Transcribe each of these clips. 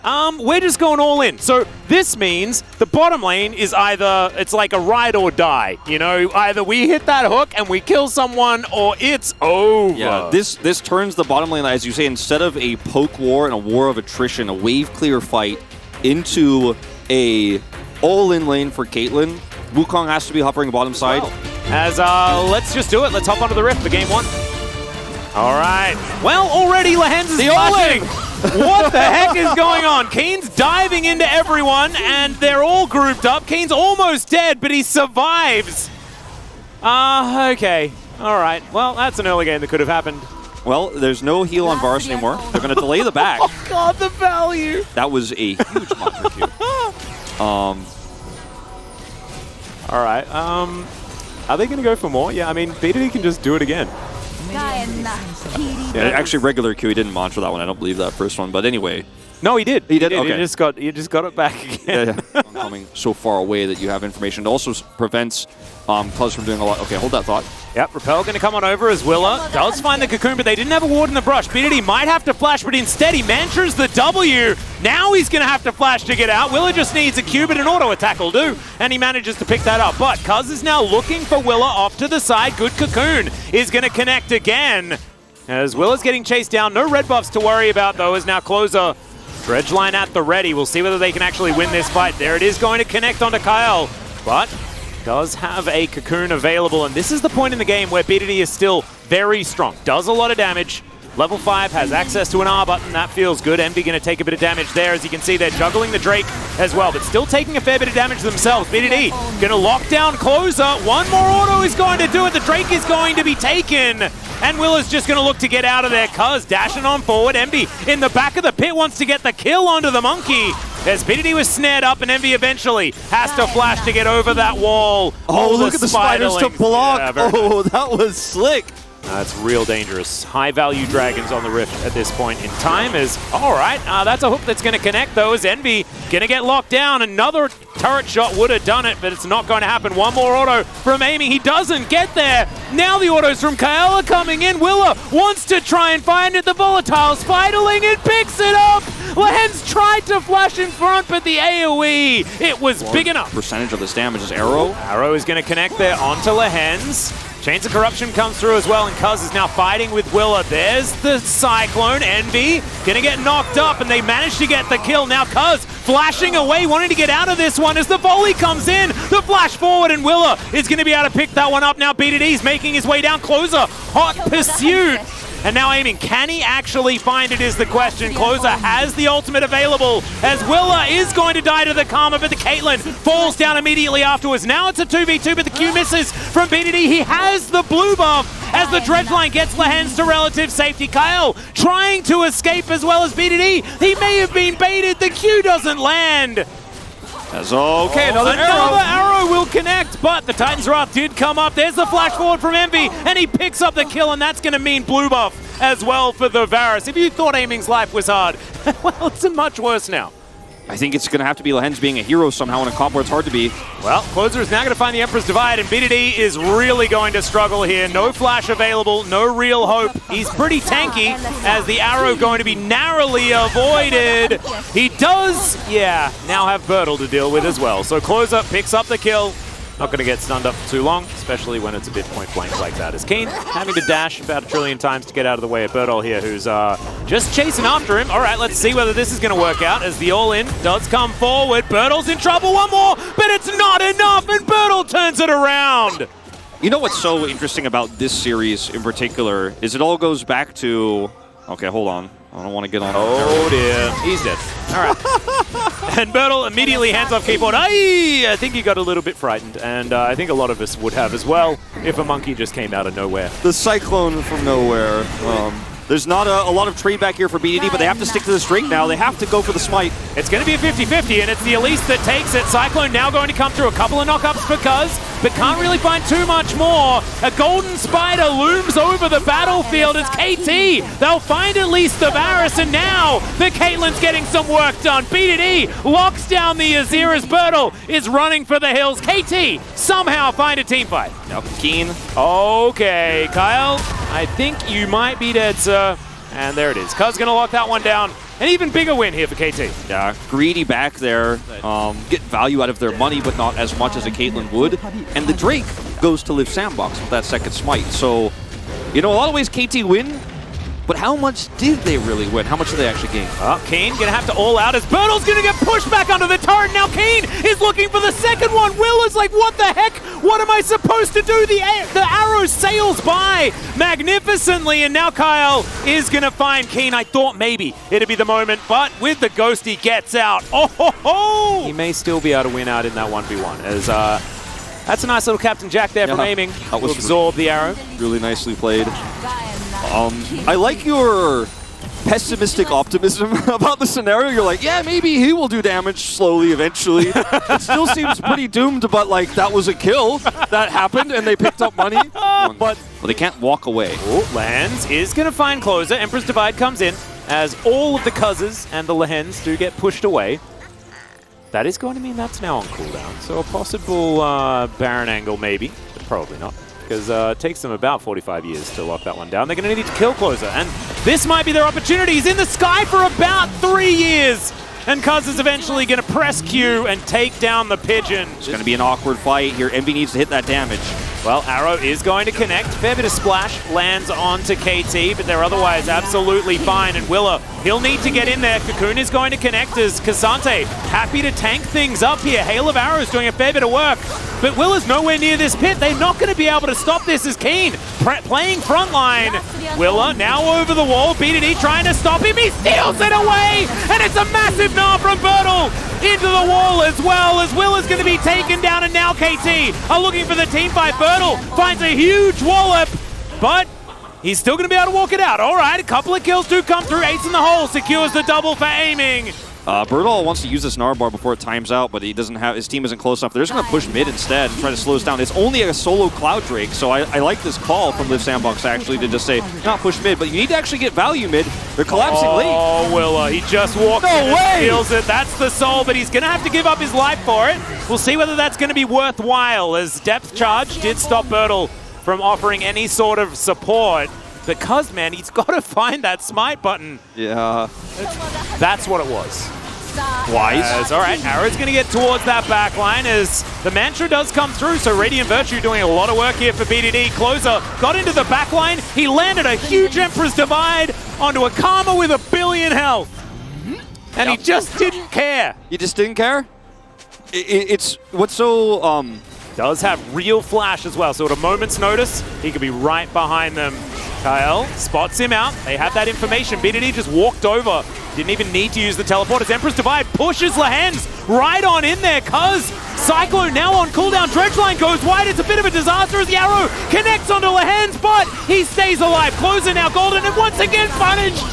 we're just going all in. So this means the bottom lane is either, it's like a ride or die. You know, either we hit that hook and we kill someone or it's over. Yeah, this turns the bottom lane, as you say, instead of a poke war and a war of attrition, a wave clear fight, into a all-in lane for Caitlyn. Wukong has to be hovering bottom side. Wow. As, let's just do it. Let's hop onto the Rift for game 1. All right. Well, already Lehens is flashing. What the heck is going on? Keen's diving into everyone, and they're all grouped up. Keen's almost dead, but he survives. Okay. All right. Well, that's an early game that could have happened. Well, there's no heal on Varus anymore. They're going to delay the back. Oh, God, the value. That was a huge monster Q. All right. Are they going to go for more? Yeah, I mean, BDD can just do it again. Yeah, actually, regular Q, he didn't mantra that one. I don't believe that first one. But anyway. No, he did. He did? Okay. You just got it back again. Yeah. Coming so far away that you have information. It also prevents Cuz from doing a lot. Okay, hold that thought. Yep, Repel going to come on over as Willa does find the cocoon, but they didn't have a ward in the brush. BDD might have to flash, but instead he mantras the W. Now he's going to have to flash to get out. Willa just needs a Q, but an auto attack will do, and he manages to pick that up. But Cuz is now looking for Willa off to the side. Good cocoon is going to connect again. As Willa's getting chased down. No red buffs to worry about, though, as now Closer. Dredge line at the ready. We'll see whether they can actually win this fight. There it is, going to connect onto Kyle, but does have a cocoon available, and this is the point in the game where BDD is still very strong. Does a lot of damage. Level 5 has access to an R button. That feels good. Envy going to take a bit of damage there. As you can see, they're juggling the Drake as well, but still taking a fair bit of damage themselves. BDD going to lock down Closer. One more auto is going to do it. The Drake is going to be taken. And Willa's just going to look to get out of there. Cuz dashing on forward. Envy in the back of the pit wants to get the kill onto the monkey. As BDD was snared up, and Envy eventually has to flash to get over that wall. Oh, look at the spiders to block. Yeah, oh, that was slick. That's real dangerous. High-value dragons on the Rift at this point in time is, all right, that's a hook that's going to connect, though, as Envy going to get locked down. Another turret shot would have done it, but it's not going to happen. One more auto from Amy. He doesn't get there. Now the autos from Kaela coming in. Willa wants to try and find it. The Volatile's fighting and picks it up. Lehens tried to flash in front, but the AoE, it was big enough. Percentage of this damage is Arrow. Arrow is going to connect there onto Lehens. Chains of Corruption comes through as well, and Cuz is now fighting with Willa. There's the Cyclone. Envy gonna get knocked up, and they manage to get the kill. Now Cuz flashing away, wanting to get out of this one as the volley comes in. The flash forward, and Willa is gonna be able to pick that one up. Now BDD's making his way down. Closer, hot pursuit. And now aiming. Can he actually find it is the question. Closer has the ultimate available as Willa is going to die to the Karma, but the Caitlyn falls down immediately afterwards. Now it's a 2v2, but the Q misses from BDD. He has the blue buff as the Dredge line gets Lehens to relative safety. Kyle trying to escape as well as BDD. He may have been baited. The Q doesn't land. That's okay, another arrow will connect, but the Titan's Wrath did come up. There's the flash forward from Envy, and he picks up the kill, and that's going to mean blue buff as well for the Varus. If you thought aiming's life was hard, well, it's much worse now. I think it's going to have to be Lehens being a hero somehow in a comp where it's hard to be. Well, Closer is now going to find the Emperor's Divide, and BDD is really going to struggle here. No flash available, no real hope. He's pretty tanky as the arrow going to be narrowly avoided. He does, now have Bertle to deal with as well. So Closer picks up the kill. Not going to get stunned up for too long, especially when it's a bit point blank like that. As Keen having to dash about 1 trillion times to get out of the way of Bertle here, who's just chasing after him. All right, let's see whether this is going to work out as the all-in does come forward. Bertle's in trouble, one more, but it's not enough, and Bertle turns it around. You know what's so interesting about this series in particular is it all goes back to... Okay, hold on. I don't want to get on. Oh dear, he's dead. All right. And Bertle immediately hands off keyboard. I think he got a little bit frightened, and I think a lot of us would have as well if a monkey just came out of nowhere. The Cyclone from nowhere. There's not a lot of trade back here for BDD, but they have to stick to the Drake now. They have to go for the smite. It's going to be a 50-50, and it's the Elise that takes it. Cyclone now going to come through a couple of knockups for Cuz, but can't really find too much more. A golden spider looms over the battlefield as KT. They'll find at least the Varus, and now the Caitlyn's getting some work done. BDD locks down the Azir as Bertle is running for the hills. KT somehow find a team fight. Now Keen. Okay, Kyle, I think you might be dead, sir. And there it is. Cuz gonna lock that one down. An even bigger win here for KT. Yeah, greedy back there. Get value out of their money, but not as much as a Caitlyn would. And the Drake goes to Live Sandbox with that second smite. So, you know, a lot of ways KT win, but how much did they really win? How much did they actually gain? Keen gonna have to all out as Bertle's gonna get pushed back under the turret. Now Keen is looking for the second one. Will is like, what the heck? What am I supposed to do? The arrow sails by magnificently, and now Kyle is gonna find Keen. I thought maybe it'd be the moment, but with the ghost he gets out. Oh ho ho! He may still be able to win out in that 1v1 as that's a nice little Captain Jack there from aiming to absorb the arrow. Really nicely played. I like your pessimistic optimism about the scenario. You're like, yeah, maybe he will do damage slowly eventually. It still seems pretty doomed, but like that was a kill that happened and they picked up money. But they can't walk away. Oh, Lands is going to find closer. Emperor's Divide comes in as all of the Cuzzes and the Lehens do get pushed away. That is going to mean that's now on cooldown. So a possible Baron angle maybe, but probably not. Because it takes them about 45 years to lock that one down. They're going to need to kill closer, and this might be their opportunity. He's in the sky for about 3 years, and Cuz is eventually going to press Q and take down the Pigeon. It's going to be an awkward fight here. Envy needs to hit that damage. Well, Arrow is going to connect. Fair bit of splash lands onto KT, but they're otherwise absolutely fine. And Willa, he'll need to get in there. Cocoon is going to connect as K'Sante happy to tank things up here. Hail of Arrows doing a fair bit of work. But Willa's nowhere near this pit. They're not going to be able to stop this as Keen playing frontline. Willa now over the wall. BDD trying to stop him. He steals it away! And it's a massive gnaw from Bertle into the wall as well as Willa's going to be taken down, and now KT are looking for the team fight. Bertle finds a huge wallop, but he's still going to be able to walk it out. All right, a couple of kills do come through. Ace in the hole secures the double for aiming. Bertle wants to use this Gnar bar before it times out, but he doesn't have, his team isn't close enough. They're just going to push mid instead and try to slow us down. It's only a solo Cloud Drake, so I like this call from Live Sandbox actually to just say, not push mid, but you need to actually get value mid. They're collapsing late. Oh, Willa, he just walked in and steals it. That's the soul, but he's going to have to give up his life for it. We'll see whether that's going to be worthwhile, as Depth Charge did stop Bertle from offering any sort of support. Because, man, he's got to find that smite button. Yeah. That's what it was. Wise. All right, Arrow's going to get towards that back line as the mantra does come through. So Radiant Virtue doing a lot of work here for BDD. Closer got into the back line. He landed a huge Emperor's Divide onto a Karma with 1 billion health. And he just didn't care. He just didn't care? It's what's so... Does have real flash as well, so at a moment's notice, he could be right behind them. Kyle spots him out. They have that information. BDD just walked over. Didn't even need to use the teleport as Emperor's Divide pushes Lehens right on in there. Cuz Cyclone now on cooldown. Dredgeline goes wide. It's a bit of a disaster as the arrow connects onto Lehens, but he stays alive. Closer now golden and once again punished.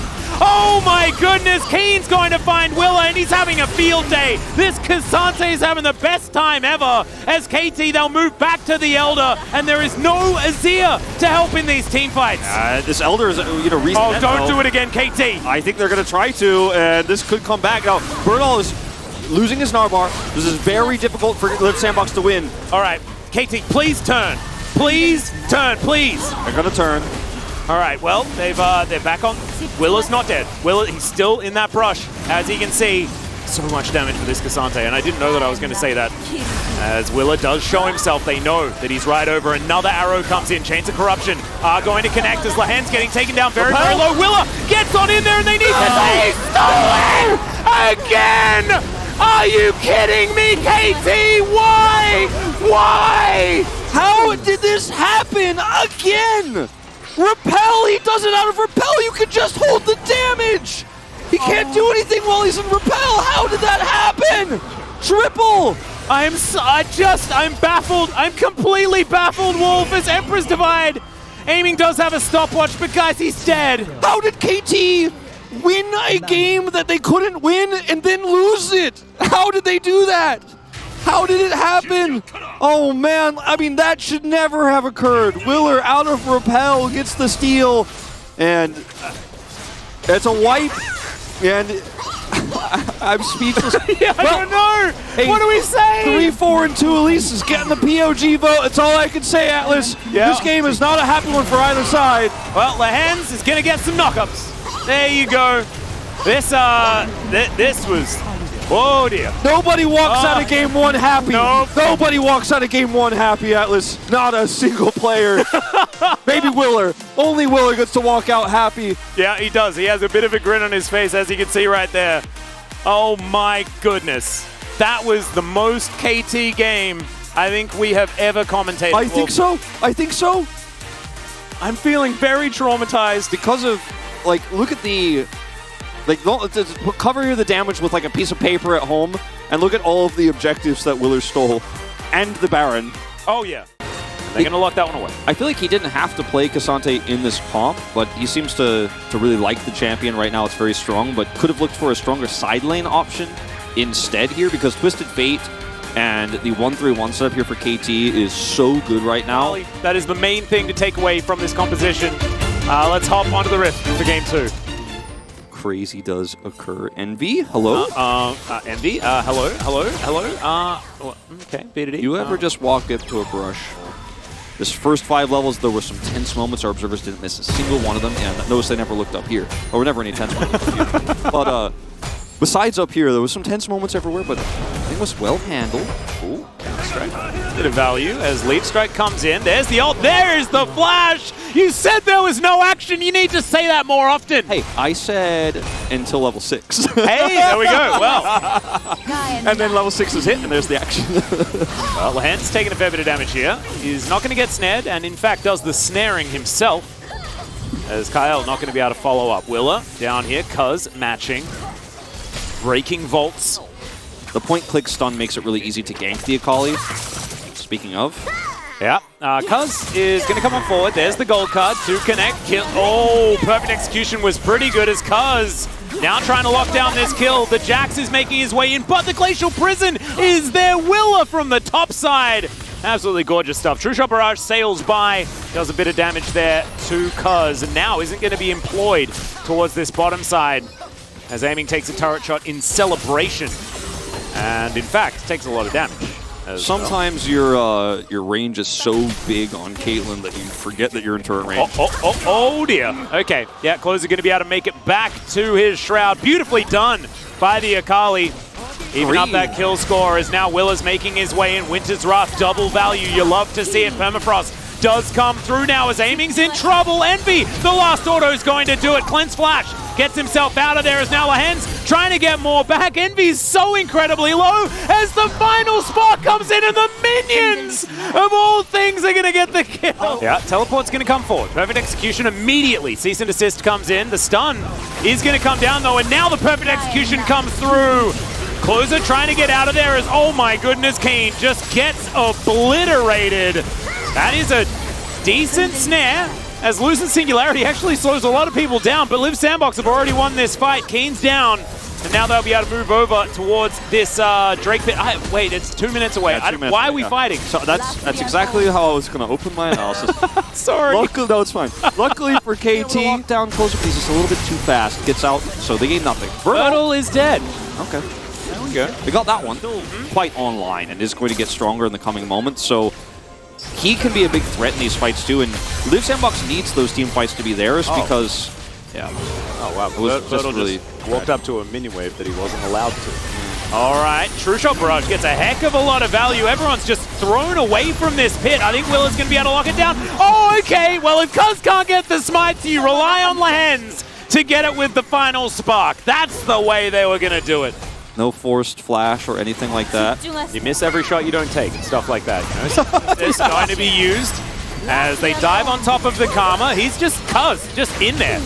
Oh my goodness, Keen's going to find Willa and he's having a field day. This K'Sante is having the best time ever. As KT, they'll move back to the Elder and there is no Azir to help in these team fights. This Elder is, recent. Oh, don't do it again, KT. I think they're going to try to, and this could come back. Now, Bertle is losing his Gnar bar. This is very difficult for Live Sandbox to win. All right, KT, please turn. Please turn, please. They're going to turn. All right, well, they're back on. Willa's not dead. Willa, he's still in that brush. As you can see, so much damage for this K'Sante, and I didn't know that I was going to say that. As Willa does show himself, they know that he's right over. Another arrow comes in. Chains of Corruption are going to connect as Lehen's getting taken down very, very low. Willa gets on in there, and they need to say, stolen again! Are you kidding me, KT? Why? Why? How did this happen again? Repel! He does it out of Repel! You can just hold the damage! He can't do anything while he's in Repel! How did that happen? Triple! I'm baffled. I'm completely baffled, Wolf, as Emperor's Divide. Aiming does have a stopwatch, but guys, he's dead. How did KT win a game that they couldn't win and then lose it? How did they do that? How did it happen? Oh man, I mean, that should never have occurred. Willer out of Repel gets the steal, and it's a wipe, and I'm speechless. Yeah, I don't know. Hey, what do we say? 3-4 and 2 Elise is getting the POG vote. That's all I can say, Atlas. Yeah. This game is not a happy one for either side. Well, Lehens is going to get some knockups. There you go. This was... Oh dear. Nobody walks out of game one happy. Nope. Nobody walks out of game one happy, Atlas. Not a single player. Maybe Willer. Only Willer gets to walk out happy. Yeah, he does. He has a bit of a grin on his face, as you can see right there. Oh my goodness. That was the most KT game I think we have ever commentated. I think so. I think so. I'm feeling very traumatized. Because of, like, look at the... Like, cover the damage with like a piece of paper at home, and look at all of the objectives that Willer stole, and the Baron. Oh yeah, they're gonna lock that one away. I feel like he didn't have to play Cassante in this comp, but he seems to really like the champion right now. It's very strong, but could have looked for a stronger side lane option instead here, because Twisted Fate and the 1-3-1 setup here for KT is so good right now. That is the main thing to take away from this composition. Let's hop onto the Rift for game 2. Crazy does occur. Envy, hello? Envy, hello. Okay, BDD. You ever just walk up to a brush? This first 5 levels, there were some tense moments. Our observers didn't miss a single one of them, and notice they never looked up here. Or never any tense moments up here. But besides up here, there was some tense moments everywhere, but I think it was well handled. Ooh, strike. Bit of value as Leap Strike comes in. There's the ult. There's the flash. You said there was no action. You need to say that more often. Hey, I said until level 6. Hey, there we go. Well. And then level 6 is hit, and there's the action. Well, Lahen's taking a fair bit of damage here. He's not going to get snared, and in fact does the snaring himself. As Kyle not going to be able to follow up. Willa down here, Cuz matching. Breaking vaults. The point-click stun makes it really easy to gank the Akali. Speaking of. Yeah, Cuz is going to come on forward. There's the gold card to connect. Kill. Oh, perfect execution was pretty good as Cuz now trying to lock down this kill. The Jax is making his way in, but the Glacial Prison is there. Willa from the top side. Absolutely gorgeous stuff. True Shot Barrage sails by, does a bit of damage there to Cuz, and now isn't going to be employed towards this bottom side as Aiming takes a turret shot in celebration. And in fact, takes a lot of damage. Sometimes your range is so big on Caitlyn that you forget that you're in turret range. Oh dear. Okay, yeah, Closer going to be able to make it back to his Shroud. Beautifully done by the Akali. Even up that kill score as now Willa's making his way in. Winter's Wrath, double value. You love to see it. Permafrost does come through now as Aiming's in trouble. Envy, the last auto is going to do it. Cleanse Flash gets himself out of there as now Lahen's trying to get more back. Envy's so incredibly low as the final spot comes in and the minions of all things are going to get the kill. Yeah, teleport's going to come forward. Perfect execution immediately. Cease and desist comes in. The stun is going to come down though, and now the perfect execution comes through. Closer trying to get out of there as, oh my goodness, Kane just gets obliterated. That is a decent snare, as Losing Singularity actually slows a lot of people down, but Liv Sandbox have already won this fight. Kane's down, and now they'll be able to move over towards this Drake pit. Wait, it's 2 minutes away. Yeah, why are we fighting? So that's exactly how I was going to open my analysis. Sorry. Luckily, no, it's fine. Luckily for KT, down closer, he's just a little bit too fast. Gets out, so they gain nothing. Bertle is dead. Okay. There we go. We got that one. Quite online and is going to get stronger in the coming moments, so he can be a big threat in these fights too, and Liv Sandbox needs those team fights to be theirs because, yeah. Oh wow, Bertle really walked up to a minion wave that he wasn't allowed to. All right, True Shot Barrage gets a heck of a lot of value. Everyone's just thrown away from this pit. I think Willa's going to be able to lock it down. Oh, okay, well if Cuz can't get the smites, you rely on Lahen's to get it with the final spark. That's the way they were going to do it. No forced flash or anything like that. You miss every shot you don't take and stuff like that. You know? It's going to be used as they dive on top of the Karma. He's just Cuz, just in there.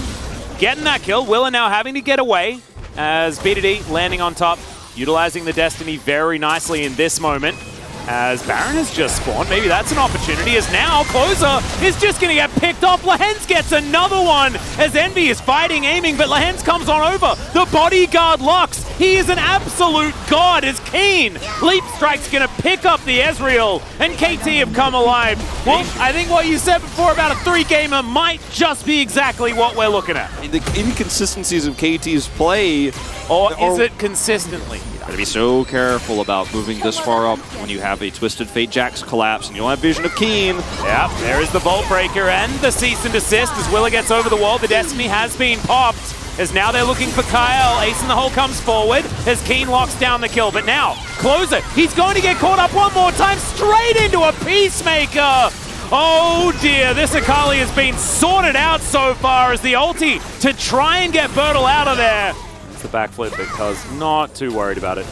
Getting that kill. Willa now having to get away as BDD landing on top, utilizing the Destiny very nicely in this moment. As Baron has just spawned, maybe that's an opportunity, as now Closer is just going to get picked off. Lahen's gets another one as Envy is fighting, aiming, but Lahen's comes on over. The bodyguard locks. He is an absolute god as Keen. Leap Strike's going to pick up the Ezreal, and KT have come alive. Well, I think what you said before about a 3-gamer might just be exactly what we're looking at. The inconsistencies of KT's play. Or is it consistently? Gotta be so careful about moving this far up when you have a Twisted Fate Jax collapse and you don't have vision of Keen. Yep, there is the Vault Breaker and the Cease and Desist as Willa gets over the wall. The Destiny has been popped. as now they're looking for Kyle. Ace in the hole comes forward as Keen locks down the kill. But now, Closer, he's going to get caught up one more time, straight into a Peacemaker. Oh dear, this Akali has been sorted out so far as the ulti to try and get Bertle out of there. It's the backflip because not too worried about it.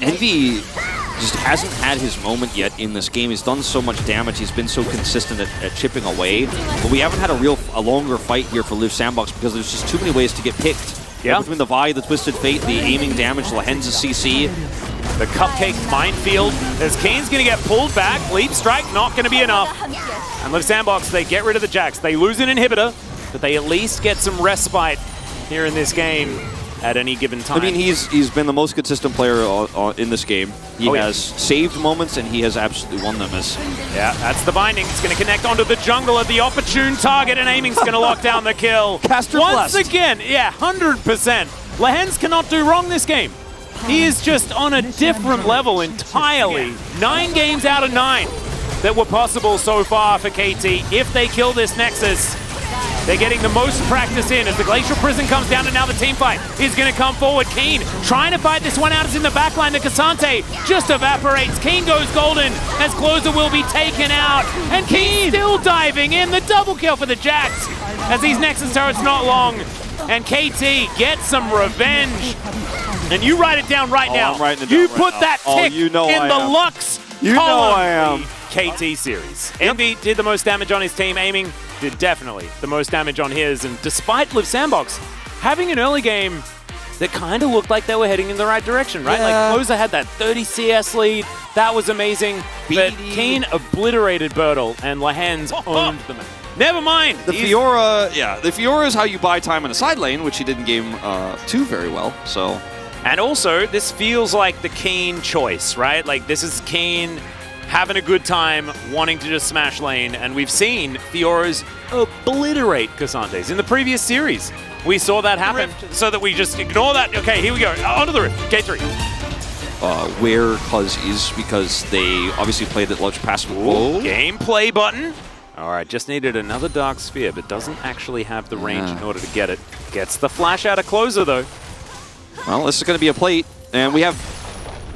Envy just hasn't had his moment yet in this game. He's done so much damage. He's been so consistent at chipping away. But we haven't had a longer fight here for Liv Sandbox because there's just too many ways to get picked. Yeah. Between the Vi, the Twisted Fate, the aiming damage, Lahen's CC. The Cupcake minefield as Kane's going to get pulled back. Leap Strike not going to be enough. And Liv Sandbox, they get rid of the Jax. They lose an inhibitor, but they at least get some respite here in this game at any given time. I mean, he's been the most consistent player in this game. He has saved moments, and he has absolutely won them. Yeah, that's the binding. It's going to connect onto the jungle at the opportune target, and aiming's going to lock down the kill. Caster Once blessed. again, yeah, 100%. Lahen's cannot do wrong this game. He is just on a different level entirely. 9 games out of 9 that were possible so far for KT. If they kill this Nexus, they're getting the most practice in as the Glacial Prison comes down, and now the team fight is going to come forward. Keen trying to fight this one out as in the backline. The Cassante just evaporates. Keen goes golden as Closer will be taken out. And Keen still diving in. The double kill for the Jax as these Nexus turrets not long. And KT gets some revenge. And you write it down right now. I'm writing it You down put right that now. tick You know in I the am. Lux You know column. I am. KT series. Envy did the most damage on his team. Aiming did definitely the most damage on his. And despite Liv Sandbox having an early game that kind of looked like they were heading in the right direction, right? Yeah. Like Closer had that 30 CS lead. That was amazing. But Keen obliterated Bertle and Lahen's owned the match. Never mind. The Fiora, the Fiora is how you buy time in a side lane, which he did in game 2 very well, so. And also, this feels like the Keen choice, right? Like, this is Keen having a good time, wanting to just smash lane, and we've seen Fioras obliterate Cassantes. In the previous series, we saw that happen, so that we just ignore that. Okay, here we go. Onto the Rift, K3. Where Cuz is, because they obviously played it large passive. Whoa. Gameplay button. All right, just needed another Dark Sphere, but doesn't actually have the range in order to get it. Gets the flash out of Closer, though. Well, this is going to be a plate, and we have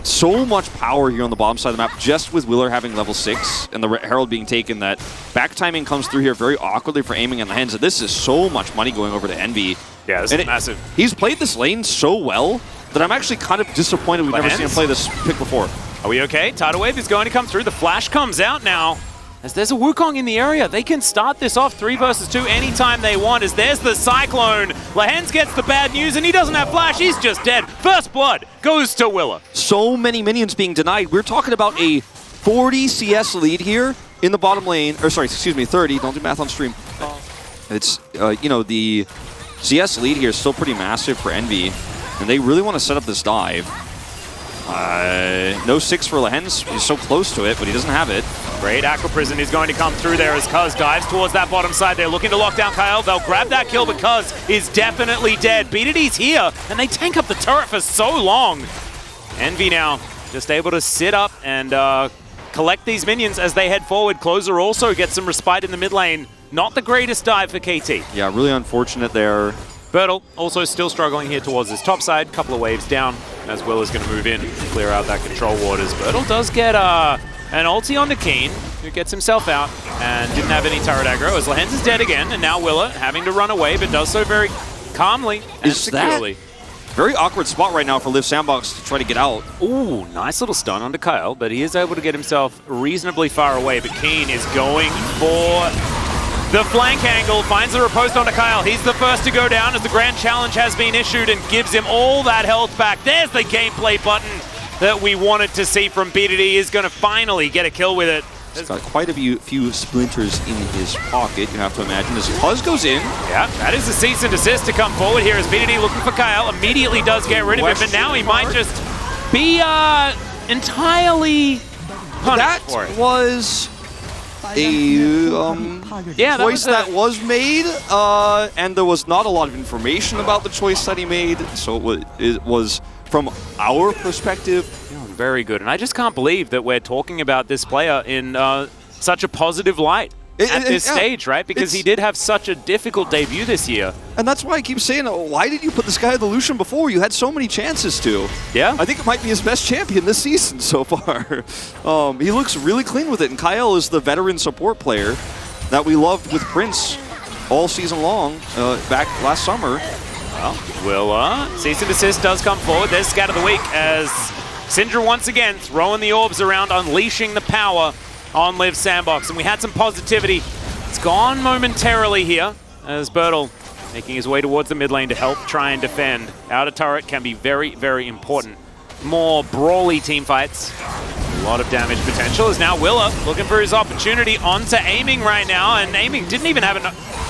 so much power here on the bottom side of the map, just with Willer having level 6 and the Herald being taken, that back timing comes through here very awkwardly for aiming in the hands. This is so much money going over to Envy. Yeah, this is massive. He's played this lane so well that I'm actually kind of disappointed we've never seen him play this pick before. Are we okay? Tidal Wave is going to come through. The flash comes out now. As there's a Wukong in the area, they can start this off 3 versus 2 anytime they want. As there's the Cyclone. Lahen's gets the bad news, and he doesn't have flash. He's just dead. First blood goes to Willer. So many minions being denied. We're talking about a 40 CS lead here in the bottom lane. Or sorry, excuse me, 30. Don't do math on stream. It's, you know, the CS lead here is still pretty massive for Envy, and they really want to set up this dive. No 6 for Lahen's. He's so close to it, but he doesn't have it. Great Aqua Prison is going to come through there as Cuz dives towards that bottom side. They're looking to lock down Kyle. They'll grab that kill, but Cuz is definitely dead. BDD's here, and they tank up the turret for so long. Envy now just able to sit up and collect these minions as they head forward. Closer also gets some respite in the mid lane. Not the greatest dive for KT. Yeah, really unfortunate there. Bertle also still struggling here towards his top side. Couple of waves down as Will is going to move in, clear out that control waters. Bertle does get an ulti onto Keen, who gets himself out and didn't have any turret aggro, as Lahen's is dead again, and now Willer having to run away, but does so very calmly and securely. Very awkward spot right now for Liv Sandbox to try to get out. Ooh, nice little stun onto Kyle, but he is able to get himself reasonably far away, but Keen is going for the flank angle, finds the riposte onto Kyle. He's the first to go down as the grand challenge has been issued and gives him all that health back. There's the gameplay button that we wanted to see from BDD. Is going to finally get a kill with it. He's got quite a few splinters in his pocket, you have to imagine, as Cuz goes in. Yeah, that is a cease and desist to come forward here as BDD looking for Kyle. Immediately does get rid of him, but now he might just be entirely punished for it. That was a choice that was made, and there was not a lot of information about the choice that he made, so it was from our perspective. Very good, and I just can't believe that we're talking about this player in such a positive light. at this stage, right? Because he did have such a difficult debut this year. And that's why I keep saying, why did you put this guy at the Lucian before? You had so many chances to. Yeah. I think it might be his best champion this season so far. He looks really clean with it. And Kyle is the veteran support player that we loved with Prince all season long back last summer. Well, Willa, cease and desist does come forward. There's Scat of the Week as Syndra once again throwing the orbs around, unleashing the power on Liv Sandbox. And we had some positivity. It's gone momentarily here as Bertel making his way towards the mid lane to help try and defend. Outer turret can be very, very important. More brawly team fights. A lot of damage potential is now Willa looking for his opportunity onto Aiming right now, and Aiming didn't even have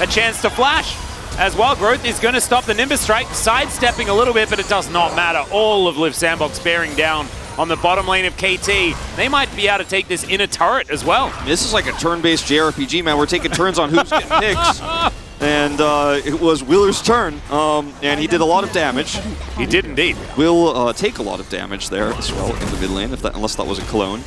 a chance to flash. As well, Growth is going to stop the Nimbus Strike, sidestepping a little bit, but it does not matter. All of Liv Sandbox bearing down on the bottom lane of KT. They might be able to take this inner turret as well. This is like a turn-based JRPG, man. We're taking turns on who's getting picks. And it was Willer's turn, and he did a lot of damage. He did indeed. Will take a lot of damage there as well in the mid lane, unless that was a clone.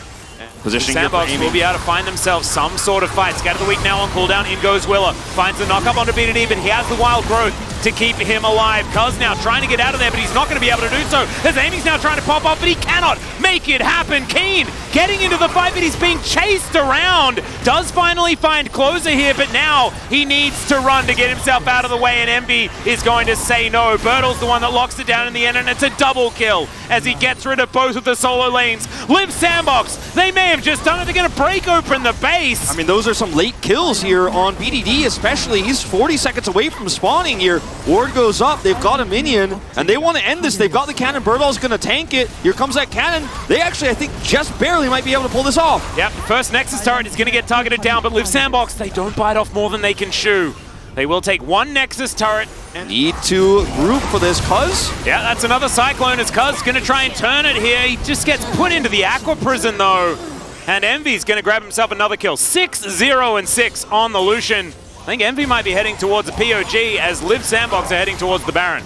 Positioning Sandbox will be able to find themselves some sort of fight. Scat of the Week now on cooldown. In goes Willa. Finds the knock-up onto BDD, but he has the Wild Growth to keep him alive. Cuz now trying to get out of there, but he's not going to be able to do so. As Aiming's now trying to pop up, but he cannot make it happen. Keen getting into the fight, but he's being chased around. Does finally find Closer here, but now he needs to run to get himself out of the way, and Envy is going to say no. Bertel's the one that locks it down in the end, and it's a double kill as he gets rid of both of the solo lanes. Liv Sandbox, they may have just done it. They're going to break open the base. I mean, those are some late kills here on BDD especially. He's 40 seconds away from spawning here. Ward goes up, they've got a minion, and they want to end this. They've got the cannon. Bertel's going to tank it. Here comes that cannon. They actually, I think, just barely might be able to pull this off. Yep, first Nexus turret is going to get targeted down, but Liv Sandbox, they don't bite off more than they can chew. They will take one Nexus turret. Need to group for this, Cuz. Yeah, that's another Cyclone as Cuz going to try and turn it here. He just gets put into the Aqua Prison, though. And Envy's going to grab himself another kill. 6-0-6 on the Lucian. I think Envy might be heading towards the POG as Liv Sandbox are heading towards the Baron.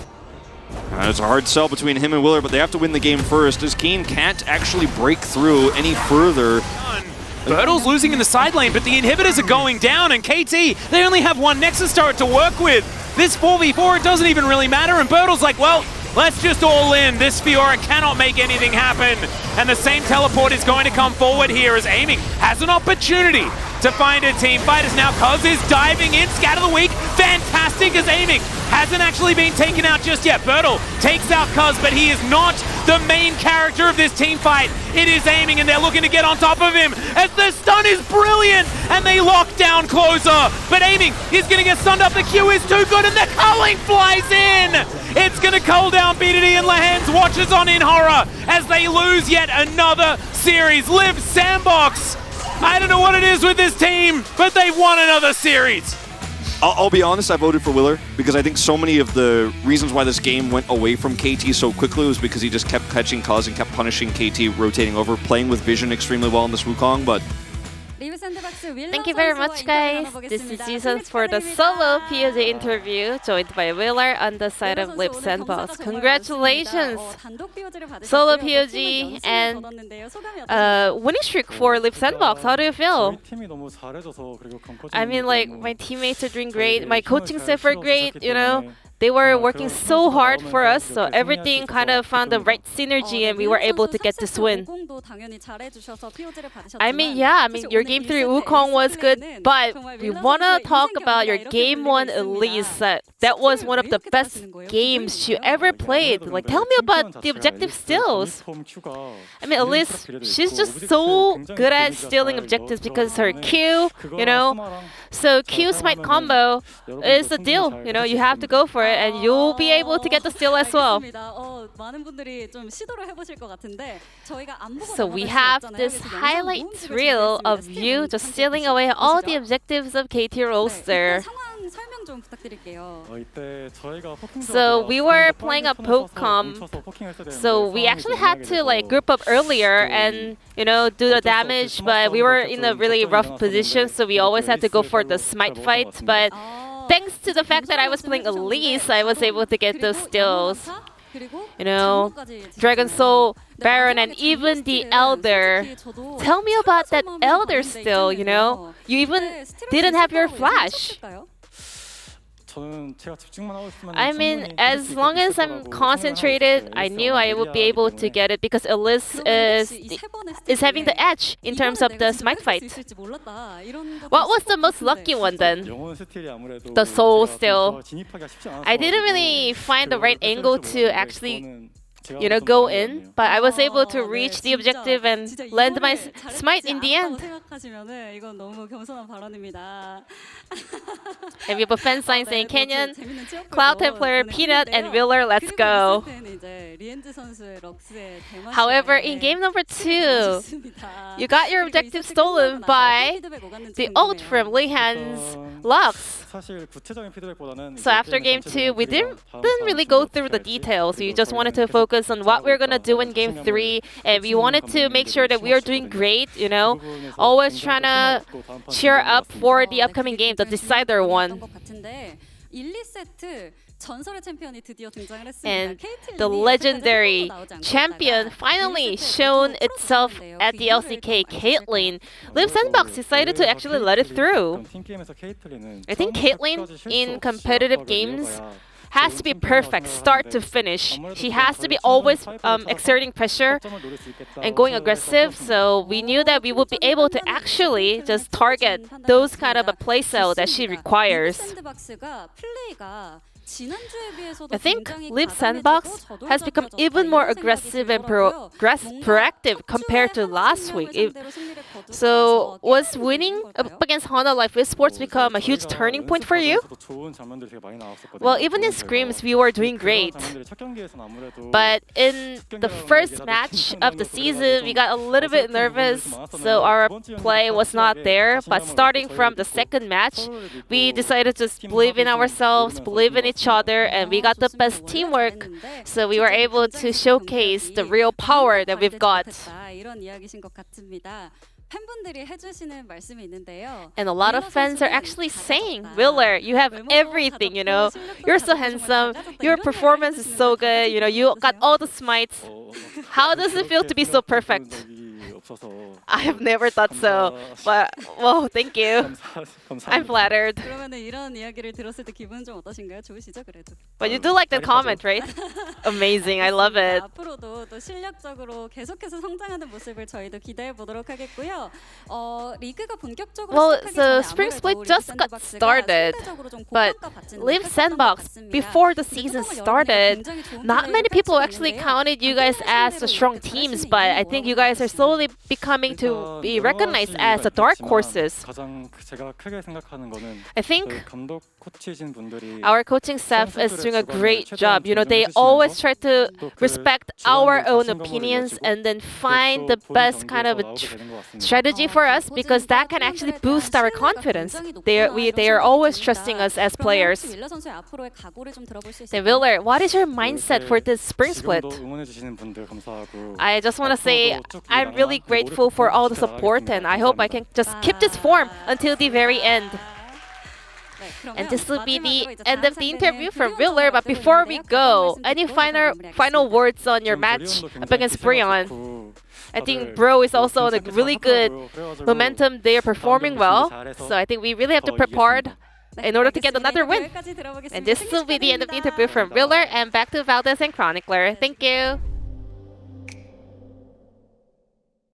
It's a hard sell between him and Willer, but they have to win the game first, as Keen can't actually break through any further. Bertel's losing in the side lane, but the inhibitors are going down, and KT, they only have one Nexus turret to work with. This 4v4, it doesn't even really matter, and Bertel's like, well, let's just all in. This Fiora cannot make anything happen. And the same teleport is going to come forward here as Aiming has an opportunity to find a team fight. As now Cuz is diving in. Scat of the Week, fantastic as Aiming hasn't actually been taken out just yet. Bertel takes out Cuz, but he is not the main character of this team fight. It is Aiming, and they're looking to get on top of him as the stun is brilliant, and they lock down Closer. But Aiming is going to get stunned up. The Q is too good, and the culling flies in. It's going to cull down BDD, and Lahan's watches on in horror as they lose yet another series. Liv Sandbox, I don't know what it is with this team, but they've won another series. I'll be honest, I voted for Willer because I think so many of the reasons why this game went away from KT so quickly was because he just kept catching Cuz and kept punishing KT, rotating over, playing with vision extremely well in this Wukong, but Thank you very much, guys. This is Jason for the solo POJ interview, joined by Willer on the side of Liv Sandbox. Congratulations! Solo POJ and winning streak for Liv Sandbox. How do you feel? I mean, like, my teammates are doing great. My coaching staff are great, you know. They were working so hard for us, so everything kind of found the right synergy and we were able to get this win. I mean, your Game 3 Wukong was good, but we want to talk about your Game 1 Elise. That was one of the best games you ever played. Like, tell me about the objective steals. I mean, Elise, she's just so good at stealing objectives because her Q, you know. So Q Smite combo is the deal, you know, you have to go for it and you'll be able to get the steal as well. So we have this highlight reel of you just stealing away all the objectives of KT roster. So we were playing a poke comp, so we actually had to like group up earlier and, you know, do the damage, but we were in a really rough position, so we always had to go for the smite fight. But thanks to the fact that I was playing Elise, I was able to get those steals. you know, Dragon Soul, Baron, and even the Elder. Tell me about that Elder still, you know? You even didn't have your flash. I mean, as long as I'm concentrated, I knew I would be able to get it because Elise is having the edge in terms of the smite fight. What was the most lucky one then? The soul still. I didn't really find the right angle to actually, you know, go in, but I was able to reach the objective and land my smite in the end. And we have a fan sign saying Canyon, Cloud Templar, Peanut, and Wheeler, let's go. However, in game number 2, you got your objective stolen by the ult from Lihan's Lux. So after game 2, we didn't really go through the details. We just wanted to focus on what we're gonna do in game 3, and we wanted to make sure that we are doing great, you know, always trying to cheer up for the upcoming game, the decider one. And the legendary champion finally shown itself at the LCK, Caitlyn. Liv Sandbox decided to actually let it through. I think Caitlyn in competitive games has to be perfect, start to finish. She has to be always exerting pressure and going aggressive. So we knew that we would be able to actually just target those kind of a playstyle that she requires. I think Liv Sandbox has become even more aggressive and proactive compared to last week. So was winning up against Hana Life Esports become a huge turning point for you? Well, even in scrims, we were doing great. But in the first match of the season, we got a little bit nervous, so our play was not there. But starting from the second match, we decided to just believe in ourselves, believe in each other, and we got the best teamwork. So we were able to showcase the real power that we've got. And a lot of fans are actually saying, Wheeler, you have everything, you know. You're so handsome. Your performance is so good. You know, you got all the smites. How does it feel to be so perfect? I have never thought so, but well, thank you. I'm flattered. But you do like that comment, right? Amazing, I love it. Well, so Spring Split just got started, but Liv Sandbox, before the season started, not many people actually counted you guys as the strong teams, but I think you guys are slowly becoming to be recognized as the dark horses. I think our coaching staff is doing a great job. You know, they always try to respect our own opinions and then find the best kind of a strategy for us, because that can actually boost our confidence. They are always trusting us as players. Then Wheeler, what is your mindset for this spring split? I just want to say I'm really grateful for all the support, and I hope I can just keep this form until the very end. And this will be the end of the interview from Wheeler. But before we go, any final words on your match up against Brion? I think Bro is also on a really good momentum. They are performing well. So I think we really have to prepare in order to get another win. And this will be the end of the interview from Wheeler. And back to Valdez and Chronicler. Thank you.